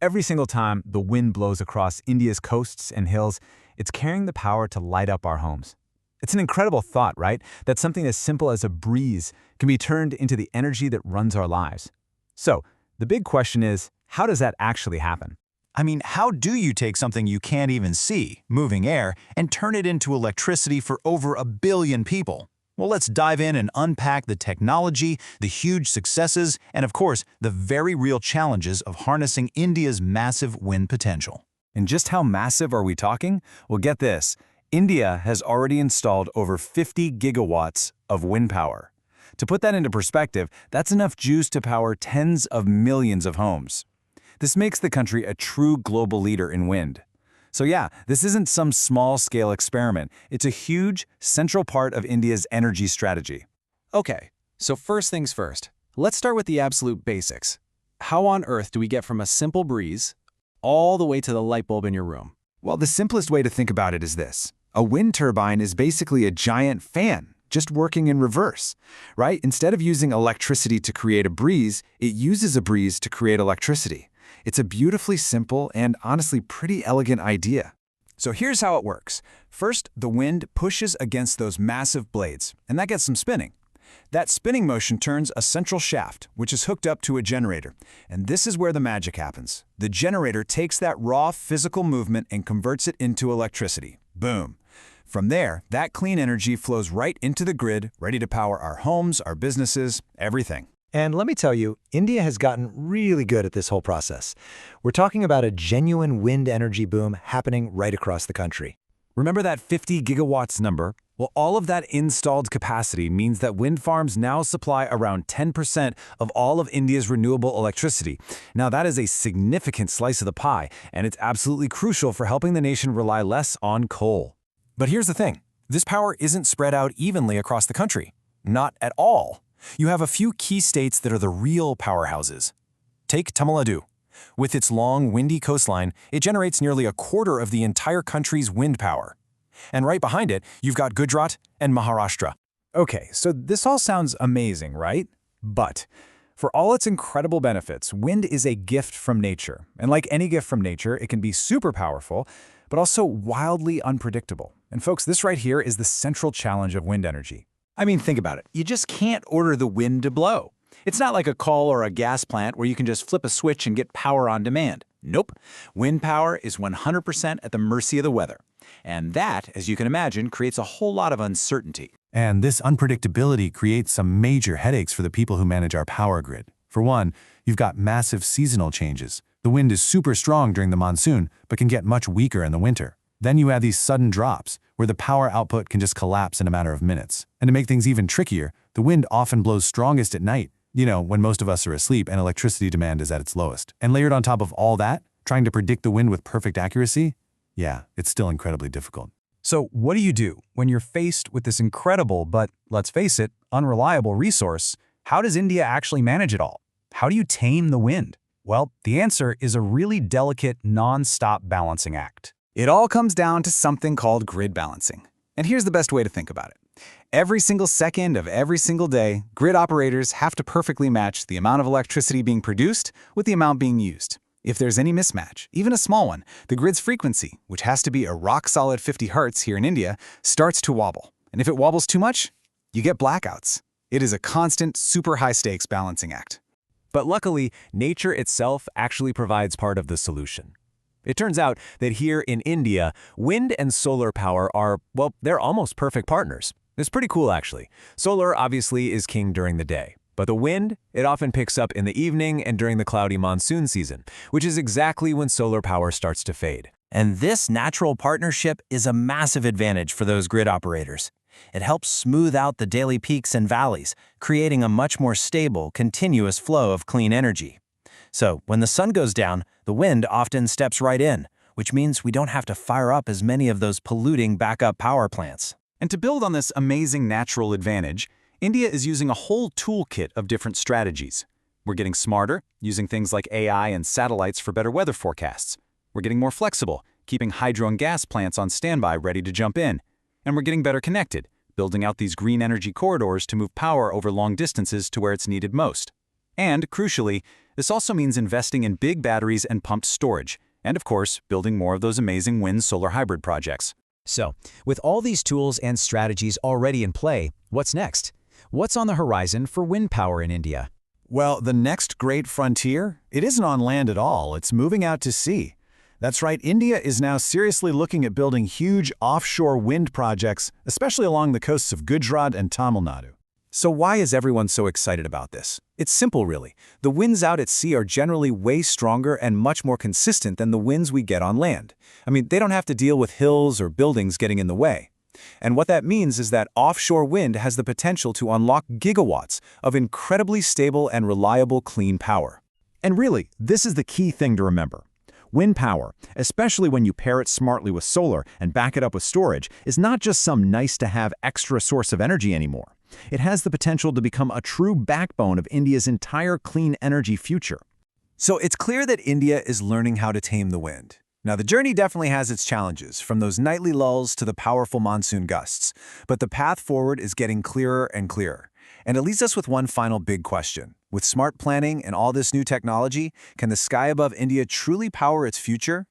Every single time the wind blows across India's coasts and hills, it's carrying the power to light up our homes. It's an incredible thought, right? That something as simple as a breeze can be turned into the energy that runs our lives. So, the big question is, how does that actually happen? I mean, how do you take something you can't even see, moving air, and turn it into electricity for over 1 billion people? Well, let's dive in and unpack the technology, the huge successes, and of course, the very real challenges of harnessing India's massive wind potential. And just how massive are we talking? Well, get this. India has already installed over 50 gigawatts of wind power. To put that into perspective, that's enough juice to power tens of millions of homes. This makes the country a true global leader in wind. So yeah, this isn't some small-scale experiment. It's a huge, central part of India's energy strategy. Okay, so first things first. Let's start with the absolute basics. How on earth do we get from a simple breeze all the way to the light bulb in your room? Well, the simplest way to think about it is this. A wind turbine is basically a giant fan, just working in reverse, right? Instead of using electricity to create a breeze, it uses a breeze to create electricity. It's a beautifully simple and honestly pretty elegant idea. So here's how it works. First, the wind pushes against those massive blades, and that gets them spinning. That spinning motion turns a central shaft, which is hooked up to a generator. And this is where the magic happens. The generator takes that raw physical movement and converts it into electricity. Boom. From there, that clean energy flows right into the grid, ready to power our homes, our businesses, everything. And let me tell you, India has gotten really good at this whole process. We're talking about a genuine wind energy boom happening right across the country. Remember that 50 gigawatts number? Well, all of that installed capacity means that wind farms now supply around 10% of all of India's renewable electricity. Now, that is a significant slice of the pie, and it's absolutely crucial for helping the nation rely less on coal. But here's the thing. This power isn't spread out evenly across the country. Not at all. You have a few key states that are the real powerhouses. Take Tamil Nadu. With its long, windy coastline, it generates nearly a quarter of the entire country's wind power. And right behind it, you've got Gujarat and Maharashtra. Okay, so this all sounds amazing, right? But for all its incredible benefits, wind is a gift from nature. And like any gift from nature, it can be super powerful, but also wildly unpredictable. And folks, this right here is the central challenge of wind energy. I mean, think about it. You just can't order the wind to blow. It's not like a coal or a gas plant where you can just flip a switch and get power on demand. Nope. Wind power is 100% at the mercy of the weather. And that, as you can imagine, creates a whole lot of uncertainty. And this unpredictability creates some major headaches for the people who manage our power grid. For one, you've got massive seasonal changes. The wind is super strong during the monsoon, but can get much weaker in the winter. Then you have these sudden drops, where the power output can just collapse in a matter of minutes. And to make things even trickier, the wind often blows strongest at night, when most of us are asleep and electricity demand is at its lowest. And layered on top of all that, trying to predict the wind with perfect accuracy? Yeah, it's still incredibly difficult. So what do you do when you're faced with this incredible, but let's face it, unreliable resource? How does India actually manage it all? How do you tame the wind? Well, the answer is a really delicate, non-stop balancing act. It all comes down to something called grid balancing. And here's the best way to think about it. Every single second of every single day, grid operators have to perfectly match the amount of electricity being produced with the amount being used. If there's any mismatch, even a small one, the grid's frequency, which has to be a rock-solid 50 Hz here in India, starts to wobble. And if it wobbles too much, you get blackouts. It is a constant, super high-stakes balancing act. But luckily, nature itself actually provides part of the solution. It turns out that here in India, wind and solar power are, well, they're almost perfect partners. It's pretty cool, actually. Solar obviously is king during the day, but the wind, it often picks up in the evening and during the cloudy monsoon season, which is exactly when solar power starts to fade. And this natural partnership is a massive advantage for those grid operators. It helps smooth out the daily peaks and valleys, creating a much more stable, continuous flow of clean energy. So, when the sun goes down, the wind often steps right in, which means we don't have to fire up as many of those polluting backup power plants. And to build on this amazing natural advantage, India is using a whole toolkit of different strategies. We're getting smarter, using things like AI and satellites for better weather forecasts. We're getting more flexible, keeping hydro and gas plants on standby ready to jump in. And we're getting better connected, building out these green energy corridors to move power over long distances to where it's needed most. And, crucially, This also means investing in big batteries and pumped storage, and of course, building more of those amazing wind-solar hybrid projects. So, with all these tools and strategies already in play, what's next? What's on the horizon for wind power in India? Well, the next great frontier, it isn't on land at all, it's moving out to sea. That's right, India is now seriously looking at building huge offshore wind projects, especially along the coasts of Gujarat and Tamil Nadu. So why is everyone so excited about this? It's simple, really. The winds out at sea are generally way stronger and much more consistent than the winds we get on land. I mean, they don't have to deal with hills or buildings getting in the way. And what that means is that offshore wind has the potential to unlock gigawatts of incredibly stable and reliable clean power. And really, this is the key thing to remember. Wind power, especially when you pair it smartly with solar and back it up with storage, is not just some nice-to-have extra source of energy anymore. It has the potential to become a true backbone of India's entire clean energy future. So it's clear that India is learning how to tame the wind. Now, the journey definitely has its challenges, from those nightly lulls to the powerful monsoon gusts. But the path forward is getting clearer and clearer. And it leaves us with one final big question. With smart planning and all this new technology, can the sky above India truly power its future?